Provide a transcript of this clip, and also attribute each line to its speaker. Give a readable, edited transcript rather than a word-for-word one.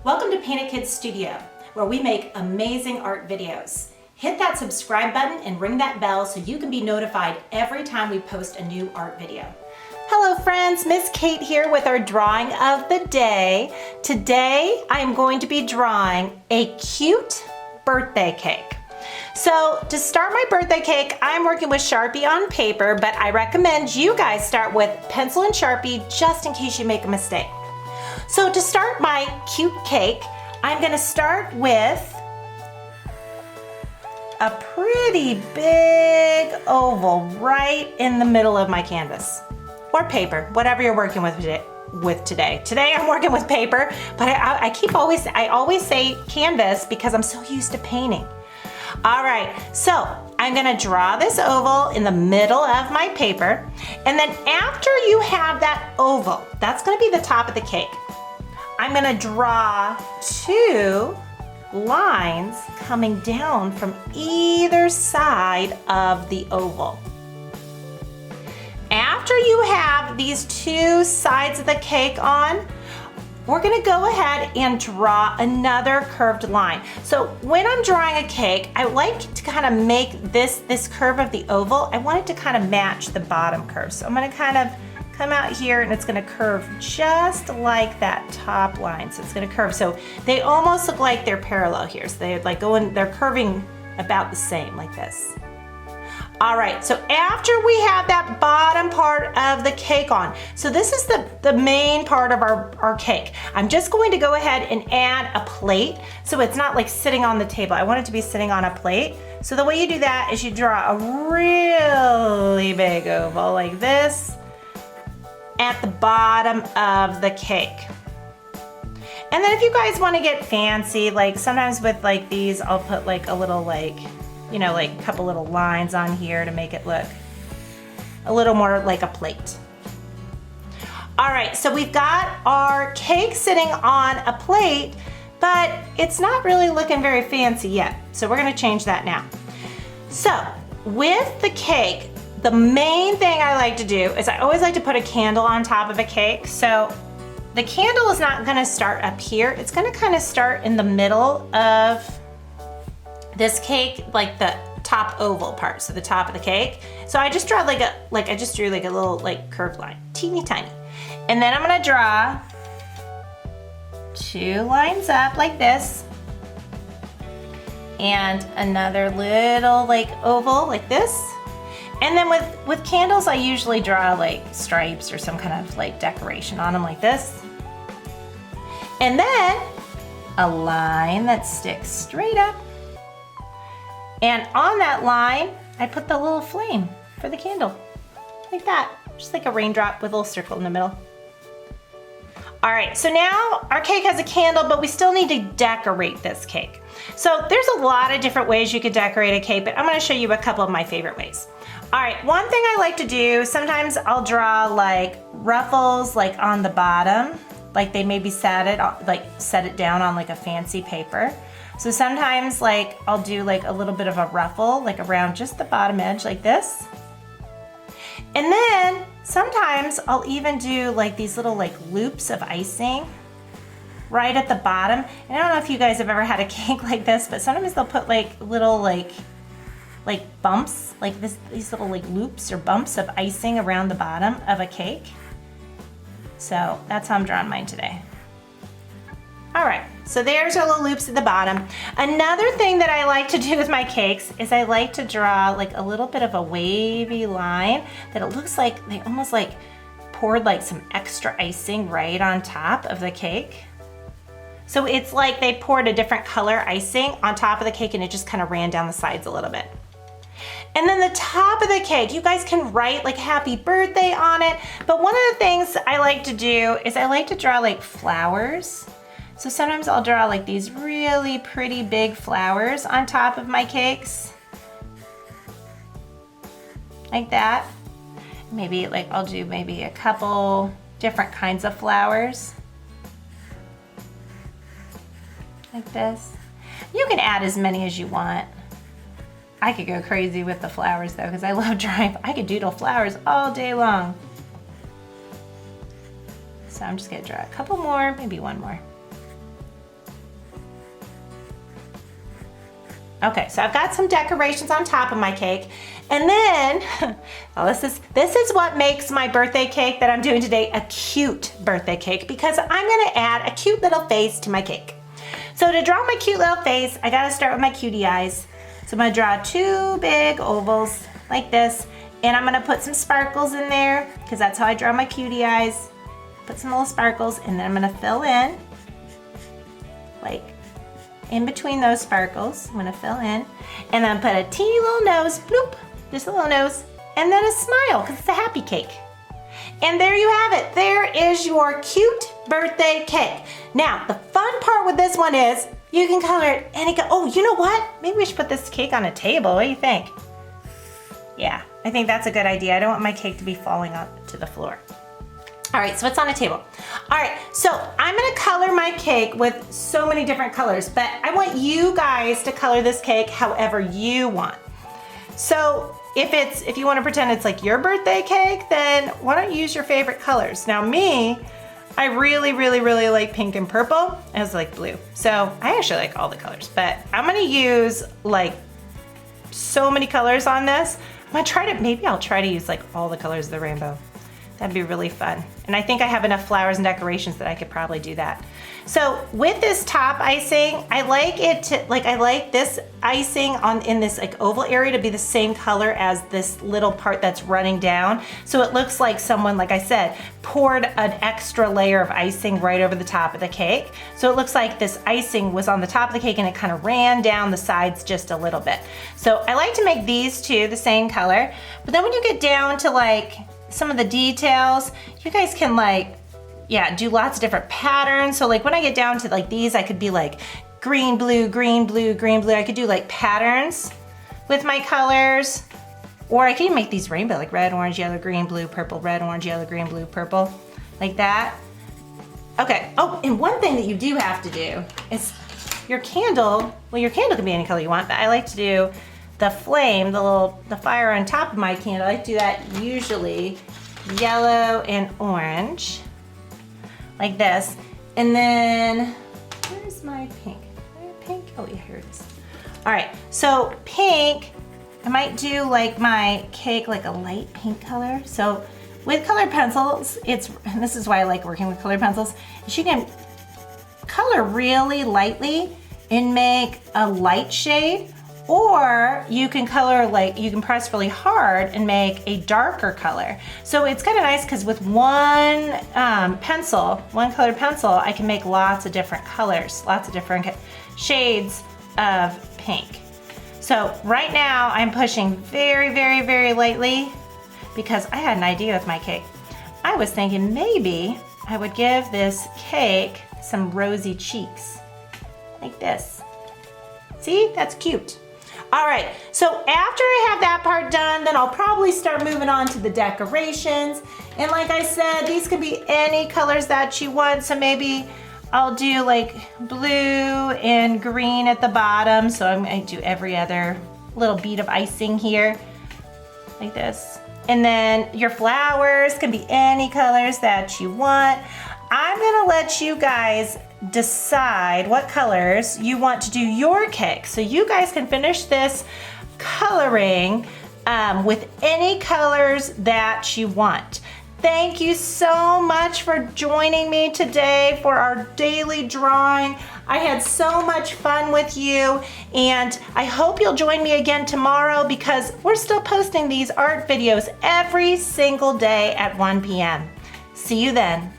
Speaker 1: Welcome to Painted Kids Studio, where we make amazing art videos. Hit that subscribe button and ring that bell so you can be notified every time we post a new art video. Hello friends, Miss Kate here with our drawing of the day. Today I am going to be drawing a cute birthday cake. So to start my birthday cake, I'm working with Sharpie on paper, but I recommend you guys start with pencil and Sharpie just in case you make a mistake. So to start my cute cake, I'm gonna start with a pretty big oval right in the middle of my canvas, or paper, whatever you're working with today. Today I'm working with paper, but I always say canvas because I'm so used to painting. All right, so I'm gonna draw this oval in the middle of my paper, and then after you have that oval, that's gonna be the top of the cake. I'm gonna draw two lines coming down from either side of the oval. After you have these two sides of the cake on, we're gonna go ahead and draw another curved line. So when I'm drawing a cake, I like to kind of make this curve of the oval, I want it to kind of match the bottom curve. So I'm gonna kind of come out here and it's gonna curve just like that top line. So it's gonna curve. So they almost look like they're parallel here. So they're curving about the same like this. All right, so after we have that bottom part of the cake on, so this is the main part of our cake. I'm just going to go ahead and add a plate so it's not like sitting on the table. I want it to be sitting on a plate. So the way you do that is you draw a really big oval like this at the bottom of the cake. And then if you guys want to get fancy, like sometimes with like these, I'll put like a little like a couple little lines on here to make it look a little more like a plate. All right, so we've got our cake sitting on a plate, but it's not really looking very fancy yet. So we're gonna change that now. So with the cake, the main thing I like to do is I always like to put a candle on top of a cake. So the candle is not gonna start up here. It's gonna kind of start in the middle of this cake, like the top oval part, so the top of the cake. So I just draw I just drew like a little like curved line, teeny tiny. And then I'm gonna draw two lines up like this, and another little like oval like this. And then with candles, I usually draw like stripes or some kind of like decoration on them like this. And then a line that sticks straight up. And on that line, I put the little flame for the candle, like that, just like a raindrop with a little circle in the middle. All right, so now our cake has a candle, but we still need to decorate this cake. So there's a lot of different ways you could decorate a cake, but I'm gonna show you a couple of my favorite ways. All right, one thing I like to do, sometimes I'll draw like ruffles like on the bottom, like they maybe set it down on like a fancy paper. So sometimes like I'll do like a little bit of a ruffle like around just the bottom edge like this. And then sometimes I'll even do like these little like loops of icing right at the bottom. And I don't know if you guys have ever had a cake like this, but sometimes they'll put like little like bumps, like these little like loops or bumps of icing around the bottom of a cake. So that's how I'm drawing mine today. All right, so there's our little loops at the bottom. Another thing that I like to do with my cakes is I like to draw like a little bit of a wavy line that it looks like they almost like poured like some extra icing right on top of the cake. So it's like they poured a different color icing on top of the cake and it just kind of ran down the sides a little bit. And then the top of the cake, you guys can write like happy birthday on it. But one of the things I like to do is I like to draw like flowers. So sometimes I'll draw like these really pretty big flowers on top of my cakes. Like that. Maybe like I'll do maybe a couple different kinds of flowers. Like this. You can add as many as you want. I could go crazy with the flowers though, because I love drawing. I could doodle flowers all day long. So I'm just gonna draw a couple more, maybe one more. Okay, so I've got some decorations on top of my cake. And then, well, this is what makes my birthday cake that I'm doing today a cute birthday cake, because I'm gonna add a cute little face to my cake. So to draw my cute little face, I gotta start with my cutie eyes. So I'm gonna draw 2 big ovals like this, and I'm gonna put some sparkles in there, because that's how I draw my cutie eyes. Put some little sparkles, and then I'm gonna fill in, like in between those sparkles. I'm gonna fill in, and then put a teeny little nose, bloop, just a little nose, and then a smile, because it's a happy cake. And there you have it. There is your cute birthday cake. Now, the fun part with this one is you can color it any color. Oh, you know what? Maybe we should put this cake on a table. What do you think? Yeah, I think that's a good idea. I don't want my cake to be falling onto the floor. All right, so it's on a table. All right, so I'm gonna color my cake with so many different colors, but I want you guys to color this cake however you want. So if you wanna pretend it's like your birthday cake, then why don't you use your favorite colors? Now me, I really, really, really like pink and purple, as like blue. So I actually like all the colors, but I'm gonna use like so many colors on this. Maybe I'll try to use like all the colors of the rainbow. That'd be really fun. And I think I have enough flowers and decorations that I could probably do that. So with this top icing, I like this icing in this like oval area to be the same color as this little part that's running down. So it looks like someone, like I said, poured an extra layer of icing right over the top of the cake. So it looks like this icing was on the top of the cake and it kind of ran down the sides just a little bit. So I like to make these two the same color. But then when you get down to like some of the details, you guys can do lots of different patterns. So like when I get down to like these, I could be like green, blue, green, blue, green, blue. I could do like patterns with my colors, or I could even make these rainbow, like red, orange, yellow, green, blue, purple, red, orange, yellow, green, blue, purple, like that. Okay, oh, and one thing that you do have to do is your candle can be any color you want, but I like to do the flame, the fire on top of my candle. I like to do that usually yellow and orange, like this. And then, where's my pink? Pink? Oh yeah, here it is. All right, so pink, I might do like my cake like a light pink color. So with colored pencils, and this is why I like working with colored pencils, is you can color really lightly and make a light shade, or you can you can press really hard and make a darker color. So it's kind of nice because with one colored pencil, I can make lots of different colors, lots of different shades of pink. So right now I'm pushing very, very, very lightly because I had an idea with my cake. I was thinking maybe I would give this cake some rosy cheeks, like this. See, that's cute. All right, so after I have that part done, then I'll probably start moving on to the decorations. And like I said, these could be any colors that you want. So maybe I'll do like blue and green at the bottom. So I'm gonna do every other little bead of icing here, like this. And then your flowers can be any colors that you want. I'm gonna let you guys decide what colors you want to do your cake. So you guys can finish this coloring with any colors that you want. Thank you so much for joining me today for our daily drawing. I had so much fun with you, and I hope you'll join me again tomorrow because we're still posting these art videos every single day at 1 p.m. See you then.